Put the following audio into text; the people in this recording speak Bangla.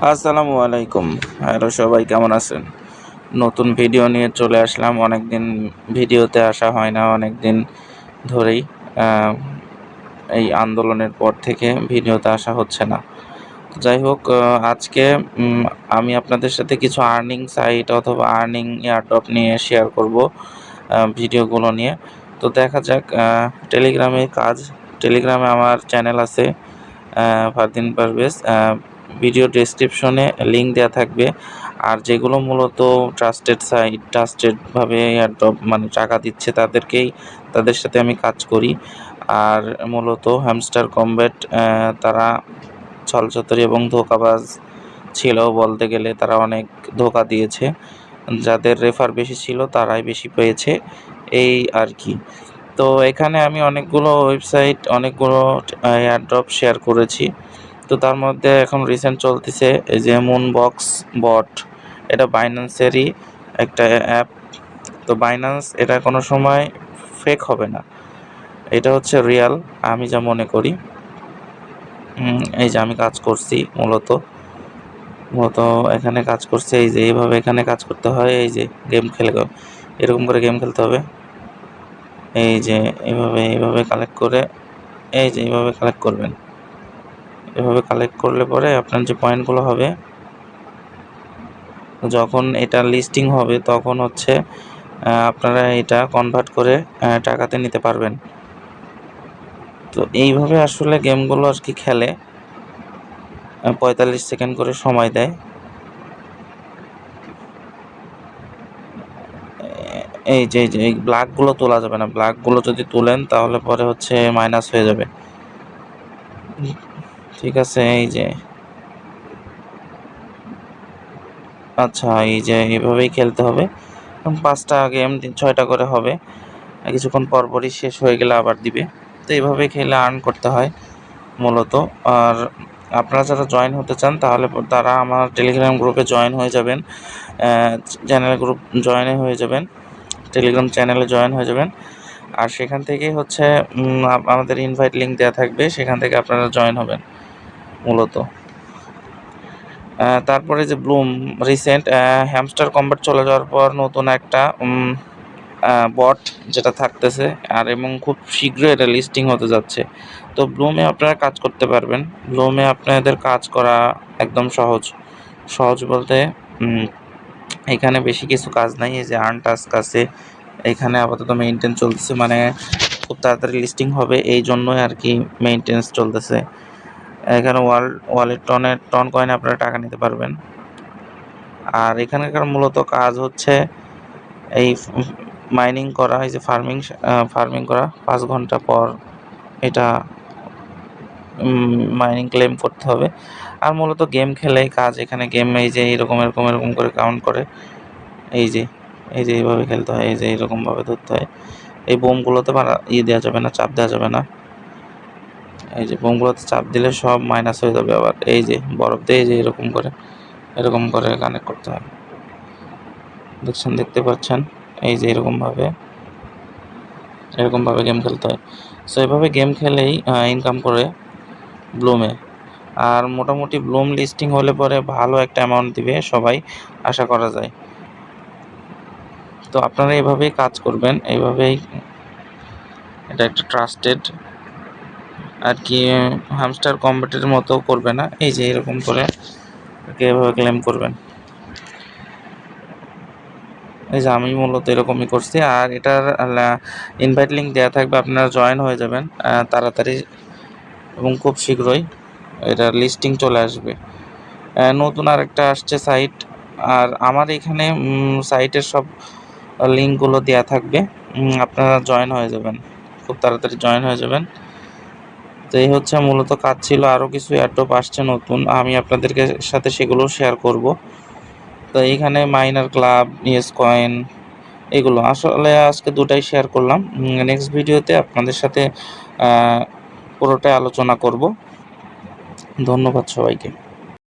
আসসালামু আলাইকুম। হ্যালো সবাই কেমন আছেন? নতুন ভিডিও নিয়ে চলে আসলাম। অনেকদিন ভিডিওতে আসা হয় না, অনেকদিন ধরেই। আ এই আন্দোলনের পর থেকে ভিডিওতে আসা হচ্ছে না। তো যাই হোক, আজকে আমি আপনাদের সাথে কিছু আর্নিং সাইট অথবা আর্নিং এয়ারড্রপ নিয়ে শেয়ার করব ভিডিওগুলো নিয়ে। তো দেখা যাক, টেলিগ্রামে আমার চ্যানেল আছে, ফারদিন পারভেজ। ভিডিও ডেসক্রিপশনে লিঙ্ক দেওয়া থাকবে। আর যেগুলো মূলত ট্রাস্টেডভাবে এয়ারড্রপ মানে টাকা দিচ্ছে তাদের সাথে আমি কাজ করি। আর মূলত হ্যামস্টার কমব্যাট তারা ছলচাতুরি এবং ধোঁকাবাজ ছিল বলতে গেলে। তারা অনেক ধোঁকা দিয়েছে। যাদের রেফার বেশি ছিল তারাই বেশি পেয়েছে, এই আরকি। তো এখানে আমি অনেকগুলো এয়ারড্রপ শেয়ার করেছি। তো তার মধ্যে এখন রিসেন্ট চলতেছে এই যে মুনবক্স বট। এটা বাইন্যান্সেরই একটা অ্যাপ। তো বাইন্যান্স এটা কোনো সময় ফেক হবে না, এটা হচ্ছে রিয়াল, আমি যা মনে করি। এই যে আমি কাজ করছি মূলত মূলত এখানে কাজ করছি। এই যে এইভাবে এখানে কাজ করতে হয়। এই যে এরকম করে গেম খেলতে হবে। এই যে এইভাবে কালেক্ট করে, এই যে এইভাবে কালেক্ট করবেন। এভাবে কালেক্ট করলে পরে আপনার যে পয়েন্টগুলো হবে, যখন এটা লিস্টিং হবে তখন হচ্ছে আপনারা এটা কনভার্ট করে টাকাতে নিতে পারবেন। তো এইভাবে আসলে গেমগুলো আরকি খেলে। ৪৫ সেকেন্ড করে সময় দেয়। এই যে এই ব্লাকগুলো তোলা যাবে না। ব্লাকগুলো যদি তুলেন তাহলে পরে হচ্ছে মাইনাস হয়ে যাবে। ঠিক আছে, এই যে আচ্ছা, এই যে এভাবেই খেলতে হবে। ৫টা গেম ৬টা করে হবে। কিছুক্ষণ পরপরই শেষ হয়ে গেলে আবার দিবে। তো এইভাবেই খেলে আর্ন করতে হয় মূলত। আর আপনারা যারা জয়েন হতে চান তারা আমার টেলিগ্রাম গ্রুপে জয়েন হয়ে যাবেন। টেলিগ্রাম চ্যানেলে জয়েন হয়ে যাবেন। আর সেখান থেকেই হচ্ছে আমাদের ইনভাইট লিঙ্ক দেওয়া থাকবে, সেখান থেকে আপনারা জয়েন হবেন মূলত। তারপরে যে ব্লুম রিসেন্ট হ্যামস্টার কমব্যাট চলে যাওয়ার পর নতুন একটা বট যেটা থাকতেছে, এবং খুব শীঘ্রই এটা লিস্টিং হতে যাচ্ছে। তো ব্লুমে আপনারা কাজ করতে পারবেন। ব্লুমে আপনাদের কাজ করা একদম সহজ বলতে এখানে বেশি কিছু কাজ নাই। এই যে আর্ন টাস্ক আছে, এখানে আপাতত মেইনটেইন চলতেছে, মানে খুব তাড়াতাড়ি লিস্টিং হবে এই জন্যই আর কি মেইনটেন্স চলতেছে। এখানে ওয়ালেট টন কয়েনে আপনারা টাকা নিতে পারবেন। আর এখানকার মূলত কাজ হচ্ছে এই মাইনিং করা, এই যে ফার্মিং করা। ৫ ঘন্টা পর এটা মাইনিং ক্লেম করতে হবে। আর মূলত গেম খেলেই কাজ। এখানে গেম এই যে এরকম করে কাউন্ট করে। এই যে এইভাবে খেলতে হয়। এই যে এরকমভাবে ধরতে হয়। এই বোমগুলোতে দেওয়া যাবে না, চাপ দেওয়া যাবে না। এই যে বোমগুলোতে চাপ দিলে সব মাইনাস হয়ে যাবে আবার। এই যে বরফ দিয়ে এই যে এরকম করে কানেক্ট করতে হয়। দেখতে পাচ্ছেন? এই যে এরকমভাবে গেম খেলতে হয়। সো এভাবে গেম খেলেই ইনকাম করে ব্লুমে। আর মোটামুটি ব্লুম লিস্টিং হলে পরে ভালো একটা অ্যামাউন্ট দিবে সবাই, আশা করা যায়। তো আপনারা এভাবেই কাজ করবেন। এটা একটা ট্রাস্টেড আর কি। হ্যামস্টার কমব্যাটের মতো করবে না। এই যে এরকম করে এভাবে ক্লেম করবেন। এই যে আমি মূলত এরকমই করছি। আর এটার ইনভাইট লিঙ্ক দেওয়া থাকবে, আপনারা জয়েন হয়ে যাবেন তাড়াতাড়ি এবং খুব শীঘ্রই এটার লিস্টিং চলে আসবে। নতুন আরেকটা আসছে সাইট। আর আমার এখানে সাইটের সব লিঙ্কগুলো দেওয়া থাকবে, আপনারা জয়েন হয়ে যাবেন, খুব তাড়াতাড়ি জয়েন হয়ে যাবেন। তো এই হচ্ছে মূলত কাজ ছিল। আরও কিছু এয়ারড্রপ আসছে নতুন, আমি আপনাদেরকে সাথে সেগুলো শেয়ার করব। তো এইখানে মাইনার ক্লাব, ইয়েস কয়েন, এগুলো আসলে আজকে দুটাই শেয়ার করলাম। নেক্সট ভিডিওতে আপনাদের সাথে পুরোটাই আলোচনা করব। ধন্যবাদ সবাইকে।